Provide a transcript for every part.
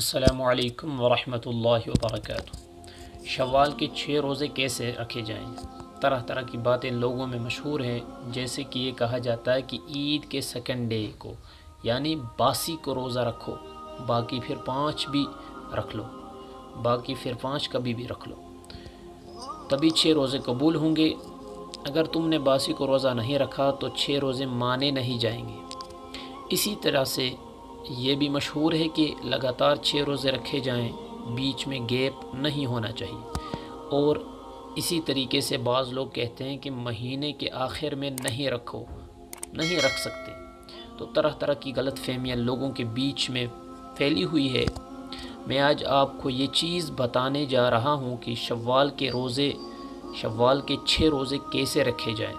السلام علیکم ورحمۃ اللہ وبرکاتہ۔ شوال کے 6 روزے کیسے رکھے جائیں؟ طرح طرح کی باتیں لوگوں میں مشہور ہیں، جیسے کہ یہ کہا جاتا ہے کہ عید کے سیکنڈ ڈے کو یعنی باسی کو روزہ رکھو، باقی پھر 5 بھی رکھ لو، باقی پھر 5 کبھی بھی رکھ لو، تبھی 6 روزے قبول ہوں گے۔ اگر تم نے باسی کو روزہ نہیں رکھا تو 6 روزے مانے نہیں جائیں گے۔ اسی طرح سے یہ بھی مشہور ہے کہ لگاتار 6 روزے رکھے جائیں، بیچ میں گیپ نہیں ہونا چاہیے۔ اور اسی طریقے سے بعض لوگ کہتے ہیں کہ مہینے کے آخر میں نہیں رکھ سکتے۔ تو طرح طرح کی غلط فہمیاں لوگوں کے بیچ میں پھیلی ہوئی ہے۔ میں آج آپ کو یہ چیز بتانے جا رہا ہوں کہ شوال کے 6 روزے کیسے رکھے جائیں۔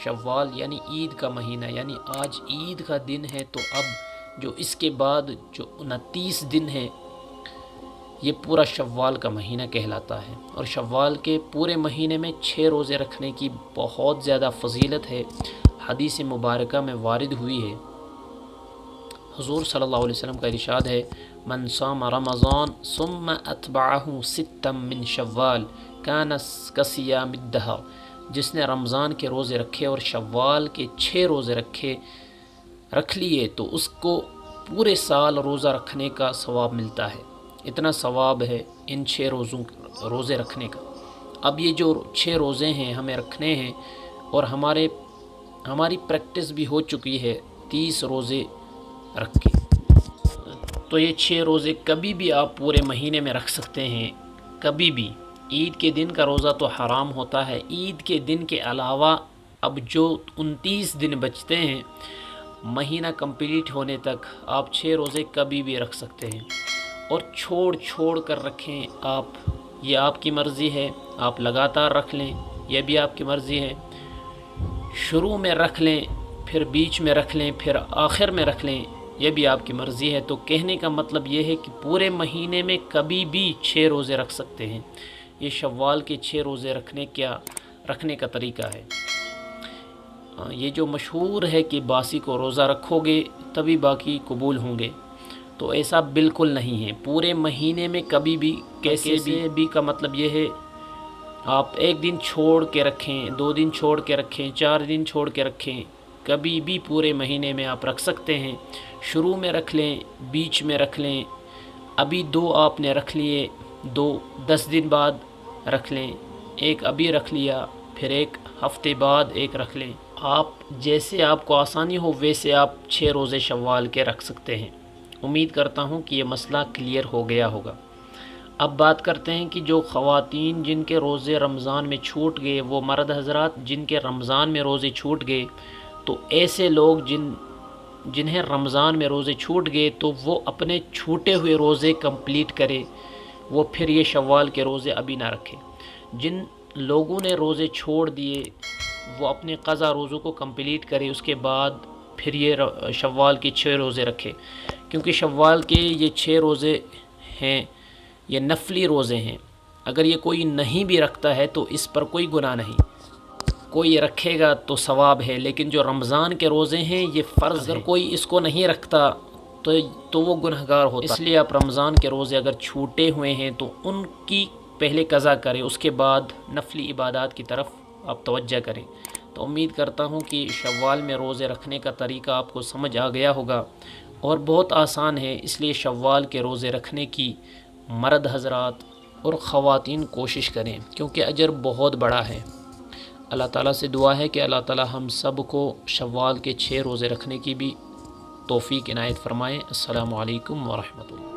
شوال یعنی عید کا مہینہ، یعنی آج عید کا دن ہے، تو اب جو اس کے بعد جو 29 دن ہے یہ پورا شوال کا مہینہ کہلاتا ہے۔ اور شوال کے پورے مہینے میں 6 روزے رکھنے کی بہت زیادہ فضیلت ہے، حدیث مبارکہ میں وارد ہوئی ہے۔ حضور صلی اللہ علیہ وسلم کا ارشاد ہے، من صام رمضان ثم اتبعہ ستا من شوال کان کصیام الدہر، جس نے رمضان کے روزے رکھے اور شوال کے 6 روزے رکھ لیے تو اس کو پورے سال روزہ رکھنے کا ثواب ملتا ہے۔ اتنا ثواب ہے ان 6 روزے رکھنے کا۔ اب یہ جو 6 روزے ہیں ہمیں رکھنے ہیں، اور ہماری پریکٹس بھی ہو چکی ہے 30 روزے رکھ کے، تو یہ 6 روزے کبھی بھی آپ پورے مہینے میں رکھ سکتے ہیں، کبھی بھی۔ عید کے دن کا روزہ تو حرام ہوتا ہے، عید کے دن کے علاوہ اب جو 29 دن بچتے ہیں مہینہ کمپلیٹ ہونے تک، آپ 6 روزے کبھی بھی رکھ سکتے ہیں۔ اور چھوڑ کر رکھیں آپ، یہ آپ کی مرضی ہے، آپ لگاتار رکھ لیں، یہ بھی آپ کی مرضی ہے۔ شروع میں رکھ لیں، پھر بیچ میں رکھ لیں، پھر آخر میں رکھ لیں، یہ بھی آپ کی مرضی ہے۔ تو کہنے کا مطلب یہ ہے کہ پورے مہینے میں کبھی بھی 6 روزے رکھ سکتے ہیں۔ یہ شوال کے 6 روزے رکھنے کا طریقہ ہے۔ یہ جو مشہور ہے کہ باسی کو روزہ رکھو گے تبھی باقی قبول ہوں گے، تو ایسا بالکل نہیں ہے۔ پورے مہینے میں کبھی بھی کیسے بھی کا مطلب یہ ہے، آپ 1 دن چھوڑ کے رکھیں، 2 دن چھوڑ کے رکھیں، 4 دن چھوڑ کے رکھیں، کبھی بھی پورے مہینے میں آپ رکھ سکتے ہیں۔ شروع میں رکھ لیں، بیچ میں رکھ لیں، ابھی 2 آپ نے رکھ لیے، 2 10 دن بعد رکھ لیں، 1 ابھی رکھ لیا، پھر 1 ہفتے بعد 1 رکھ لیں۔ آپ جیسے آپ کو آسانی ہو ویسے آپ 6 روزے شوال کے رکھ سکتے ہیں۔ امید کرتا ہوں کہ یہ مسئلہ کلیئر ہو گیا ہوگا۔ اب بات کرتے ہیں کہ جو خواتین جن کے روزے رمضان میں چھوٹ گئے، وہ مرد حضرات جن کے رمضان میں روزے چھوٹ گئے، تو ایسے لوگ جنہیں رمضان میں روزے چھوٹ گئے تو وہ اپنے چھوٹے ہوئے روزے کمپلیٹ کرے، وہ پھر یہ شوال کے روزے ابھی نہ رکھے۔ جن لوگوں نے روزے چھوڑ دیے وہ اپنے قضا روزوں کو کمپلیٹ کرے، اس کے بعد پھر یہ شوال کے 6 روزے رکھے، کیونکہ شوال کے یہ 6 روزے ہیں، یہ نفلی روزے ہیں۔ اگر یہ کوئی نہیں بھی رکھتا ہے تو اس پر کوئی گناہ نہیں، کوئی رکھے گا تو ثواب ہے، لیکن جو رمضان کے روزے ہیں یہ فرض ہے۔ اگر کوئی اس کو نہیں رکھتا تو وہ گنہگار ہوتا ہے۔ اس لیے آپ رمضان کے روزے اگر چھوٹے ہوئے ہیں تو ان کی پہلے قضا کریں، اس کے بعد نفلی عبادات کی طرف آپ توجہ کریں۔ تو امید کرتا ہوں کہ شوال میں روزے رکھنے کا طریقہ آپ کو سمجھ آ گیا ہوگا، اور بہت آسان ہے۔ اس لیے شوال کے روزے رکھنے کی مرد حضرات اور خواتین کوشش کریں، کیونکہ اجر بہت بڑا ہے۔ اللہ تعالیٰ سے دعا ہے کہ اللہ تعالیٰ ہم سب کو شوال کے 6 روزے رکھنے کی بھی توفیق عنایت فرمائے۔ السلام علیکم ورحمۃ اللہ۔